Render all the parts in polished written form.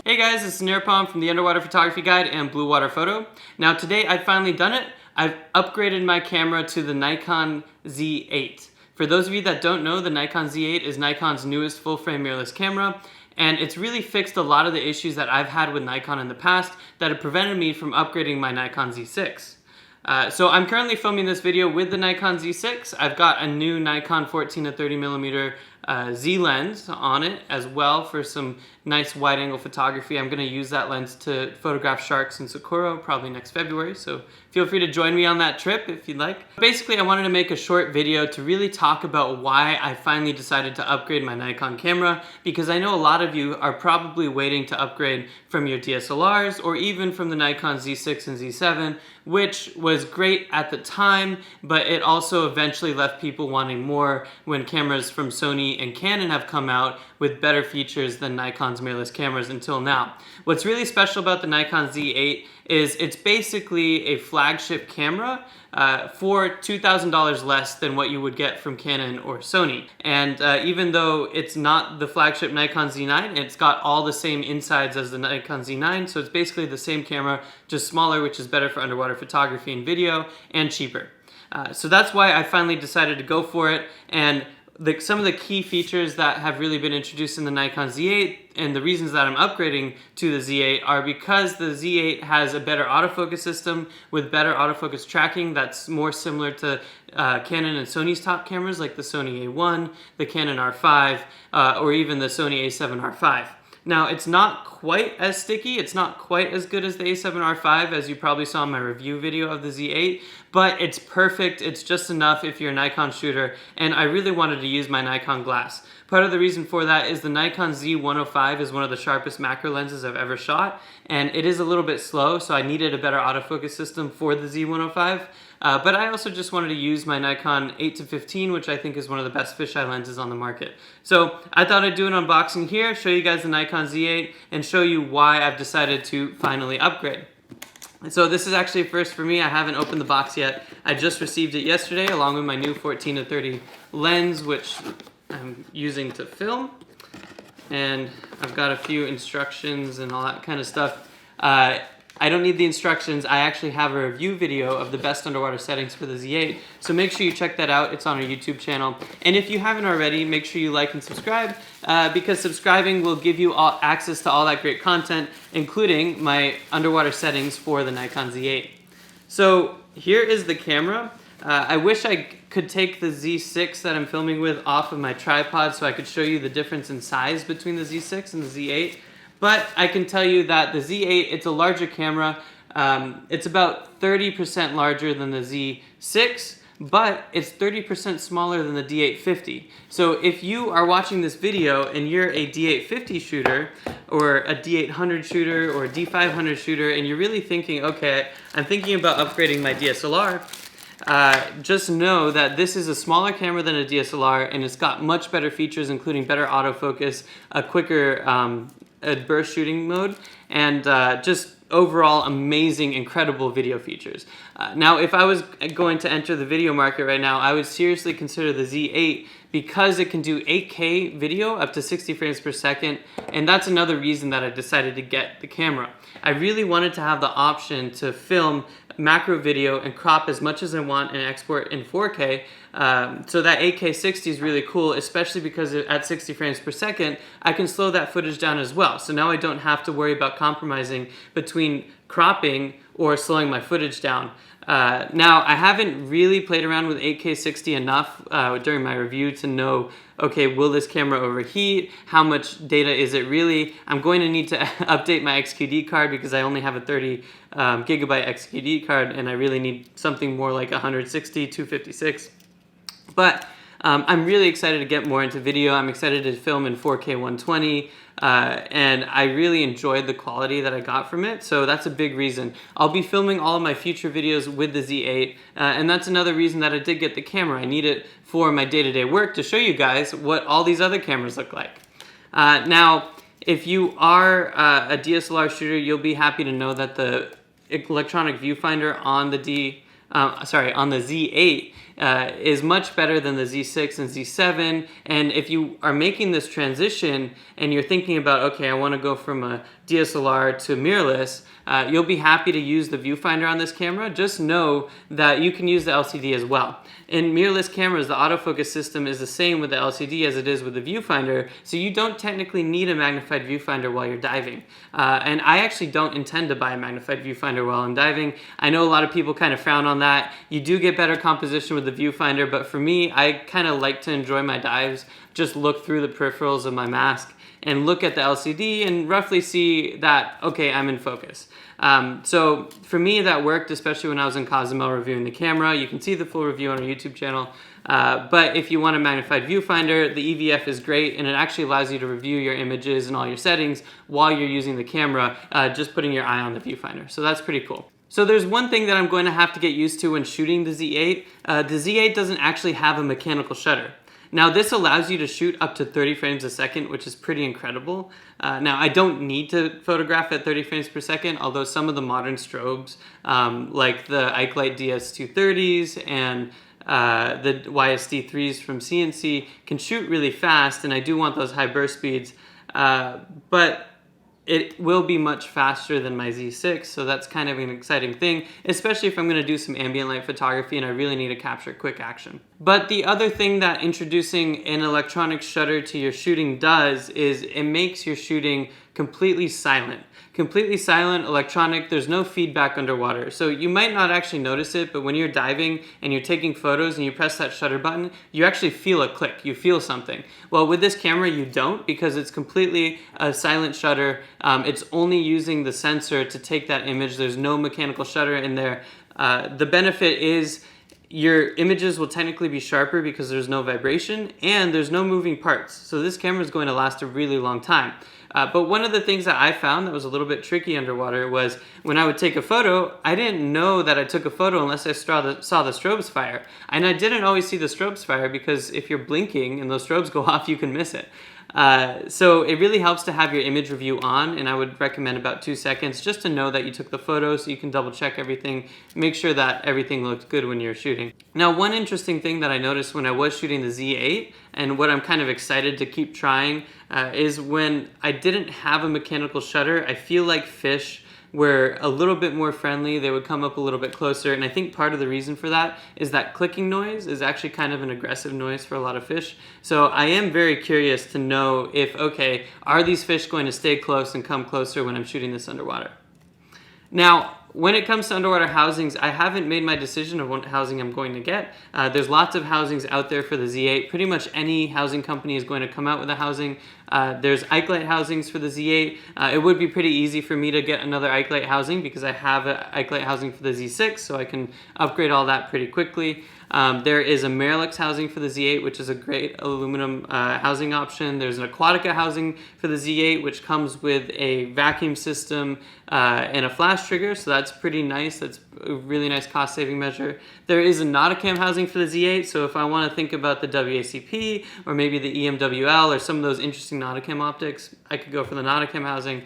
Hey guys, this is Nirpam from the Underwater Photography Guide and Blue Water Photo. Now today I've finally done it. I've upgraded my camera to the Nikon Z8. For those of you that don't know, the Nikon Z8 is Nikon's newest full-frame mirrorless camera, and it's really fixed a lot of the issues that I've had with Nikon in the past that have prevented me from upgrading my Nikon Z6. So I'm currently filming this video with the Nikon Z6. I've got a new Nikon 14 to 30mm Z lens on it as well for some nice wide angle photography. I'm going to use that lens to photograph sharks in Socorro probably next February, so feel free to join me on that trip if you'd like. Basically, I wanted to make a short video to really talk about why I finally decided to upgrade my Nikon camera, because I know a lot of you are probably waiting to upgrade from your DSLRs or even from the Nikon Z6 and Z7, which was great at the time, but it also eventually left people wanting more when cameras from Sony and Canon have come out with better features than Nikon's mirrorless cameras until now. What's really special about the Nikon Z8 is it's basically a flagship camera for $2,000 less than what you would get from Canon or Sony. And even though it's not the flagship Nikon Z9, it's got all the same insides as the Nikon Z9, so it's basically the same camera, just smaller, which is better for underwater photography and video, and cheaper. So that's why I finally decided to go for it, and some of the key features that have really been introduced in the Nikon Z8 and the reasons that I'm upgrading to the Z8 are because the Z8 has a better autofocus system with better autofocus tracking that's more similar to Canon and Sony's top cameras like the Sony A1, the Canon R5, or even the Sony A7 R5. Now, it's not quite as sticky, it's not quite as good as the A7 R5 as you probably saw in my review video of the Z8, but it's perfect, it's just enough if you're a Nikon shooter, and I really wanted to use my Nikon glass. Part of the reason for that is the Nikon Z105 is one of the sharpest macro lenses I've ever shot, and it is a little bit slow, so I needed a better autofocus system for the Z105. But I also just wanted to use my Nikon 8 to 15, which I think is one of the best fisheye lenses on the market. So I thought I'd do an unboxing here, show you guys the Nikon Z8, and show you why I've decided to finally upgrade. So this is actually a first for me. I haven't opened the box yet. I just received it yesterday along with my new 14 to 30 lens, which I'm using to film. And I've got a few instructions and all that kind of stuff. I don't need the instructions. I actually have a review video of the best underwater settings for the Z8, so make sure you check that out. It's on our YouTube channel. And if you haven't already, make sure you like and subscribe, because subscribing will give you access to all that great content, including my underwater settings for the Nikon Z8. So here is the camera. I wish I could take the Z6 that I'm filming with off of my tripod so I could show you the difference in size between the Z6 and the Z8. But I can tell you that the Z8, it's a larger camera. It's about 30% larger than the Z6, but it's 30% smaller than the D850. So if you are watching this video and you're a D850 shooter, or a D800 shooter, or a D500 shooter, and you're really thinking, okay, I'm thinking about upgrading my DSLR, just know that this is a smaller camera than a DSLR, and it's got much better features, including better autofocus, a quicker burst shooting mode, and just overall amazing, incredible video features. Now, if I was going to enter the video market right now, I would seriously consider the Z8 because it can do 8K video up to 60 frames per second, and that's another reason that I decided to get the camera. I really wanted to have the option to film macro video and crop as much as I want and export in 4K. So that 8K 60 is really cool, especially because at 60 frames per second, I can slow that footage down as well. So now I don't have to worry about compromising between cropping or slowing my footage down. Now, I haven't really played around with 8K 60 enough during my review to know, okay, will this camera overheat? How much data is it really? I'm going to need to update my XQD card because I only have a 30 gigabyte XQD card, and I really need something more like 160, 256. But I'm really excited to get more into video. I'm excited to film in 4K 120, and I really enjoyed the quality that I got from it, so that's a big reason. I'll be filming all of my future videos with the Z8, and that's another reason that I did get the camera. I need it for my day-to-day work to show you guys what all these other cameras look like. Now, if you are a DSLR shooter, you'll be happy to know that the electronic viewfinder on the Z8 is much better than the Z6 and Z7. And if you are making this transition and you're thinking about, okay, I want to go from a DSLR to mirrorless, you'll be happy to use the viewfinder on this camera. Just know that you can use the LCD as well. In mirrorless cameras, the autofocus system is the same with the LCD as it is with the viewfinder, so you don't technically need a magnified viewfinder while you're diving. And I actually don't intend to buy a magnified viewfinder while I'm diving. I know a lot of people kind of frown on that. You do get better composition with the viewfinder, but for me, I kind of like to enjoy my dives, just look through the peripherals of my mask and look at the LCD and roughly see that, okay, I'm in focus. So for me, that worked, especially when I was in Cozumel reviewing the camera. You can see the full review on our YouTube channel. But if you want a magnified viewfinder, the EVF is great, and it actually allows you to review your images and all your settings while you're using the camera, just putting your eye on the viewfinder. So that's pretty cool. So there's one thing that I'm going to have to get used to when shooting the Z8. The Z8 doesn't actually have a mechanical shutter. Now this allows you to shoot up to 30 frames a second, which is pretty incredible. Now I don't need to photograph at 30 frames per second, although some of the modern strobes, like the Ikelite DS230s and the YSD3s from CNC can shoot really fast, and I do want those high burst speeds, but it will be much faster than my Z6, so that's kind of an exciting thing, especially if I'm going to do some ambient light photography and I really need to capture quick action. But the other thing that introducing an electronic shutter to your shooting does is it makes your shooting completely silent. Completely silent, electronic, there's no feedback underwater. So you might not actually notice it, but when you're diving and you're taking photos and you press that shutter button, you actually feel a click, you feel something. Well, with this camera, you don't, because it's completely a silent shutter. It's only using the sensor to take that image. There's no mechanical shutter in there. The benefit is your images will technically be sharper because there's no vibration and there's no moving parts. So this camera is going to last a really long time. But one of the things that I found that was a little bit tricky underwater was when I would take a photo, I didn't know that I took a photo unless I saw the strobes fire. And I didn't always see the strobes fire because if you're blinking and those strobes go off, you can miss it. So it really helps to have your image review on, and I would recommend about 2 seconds just to know that you took the photo so you can double check everything, make sure that everything looked good when you're shooting. Now, one interesting thing that I noticed when I was shooting the Z8, and what I'm kind of excited to keep trying, is when I didn't have a mechanical shutter, I feel like fish were a little bit more friendly. They would come up a little bit closer, and I think part of the reason for that is that clicking noise is actually kind of an aggressive noise for a lot of fish. So I am very curious to know if, okay, are these fish going to stay close and come closer when I'm shooting this underwater? Now, when it comes to underwater housings, I haven't made my decision of what housing I'm going to get. There's lots of housings out there for the Z8. Pretty much any housing company is going to come out with a housing. There's Ikelite housings for the Z8. It would be pretty easy for me to get another Ikelite housing because I have an Ikelite housing for the Z6, so I can upgrade all that pretty quickly. There is a Mirrorlux housing for the Z8, which is a great aluminum housing option. There's an Aquatica housing for the Z8, which comes with a vacuum system and a flash trigger, so that's pretty nice. That's a really nice cost-saving measure. There is a Nauticam housing for the Z8, so if I want to think about the WACP or maybe the EMWL or some of those interesting Nauticam optics, I could go for the Nauticam housing.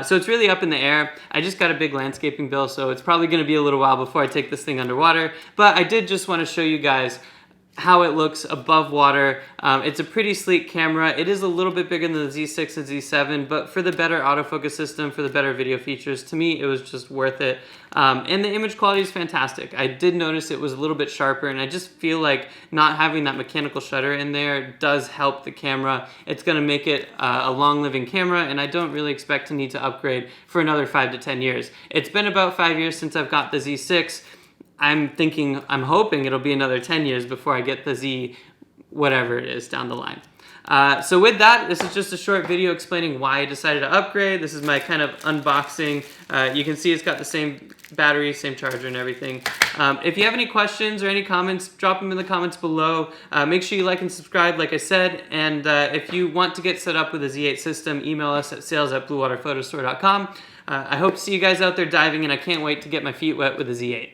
So it's really up in the air. I just got a big landscaping bill, so it's probably going to be a little while before I take this thing underwater. But I did just want to show you guys how it looks above water. It's a pretty sleek camera. It is a little bit bigger than the Z6 and Z7, but for the better autofocus system, for the better video features, to me, it was just worth it. And the image quality is fantastic. I did notice it was a little bit sharper, and I just feel like not having that mechanical shutter in there does help the camera. It's gonna make it a long-living camera, and I don't really expect to need to upgrade for another 5 to 10 years. It's been about 5 years since I've got the Z6. I'm hoping it'll be another 10 years before I get the Z, whatever it is, down the line. So with that, this is just a short video explaining why I decided to upgrade. This is my kind of unboxing. You can see it's got the same battery, same charger and everything. If you have any questions or any comments, drop them in the comments below. Make sure you like and subscribe, like I said. And if you want to get set up with a Z8 system, email us at sales@bluewaterphotostore.com. I hope to see you guys out there diving, and I can't wait to get my feet wet with the Z8.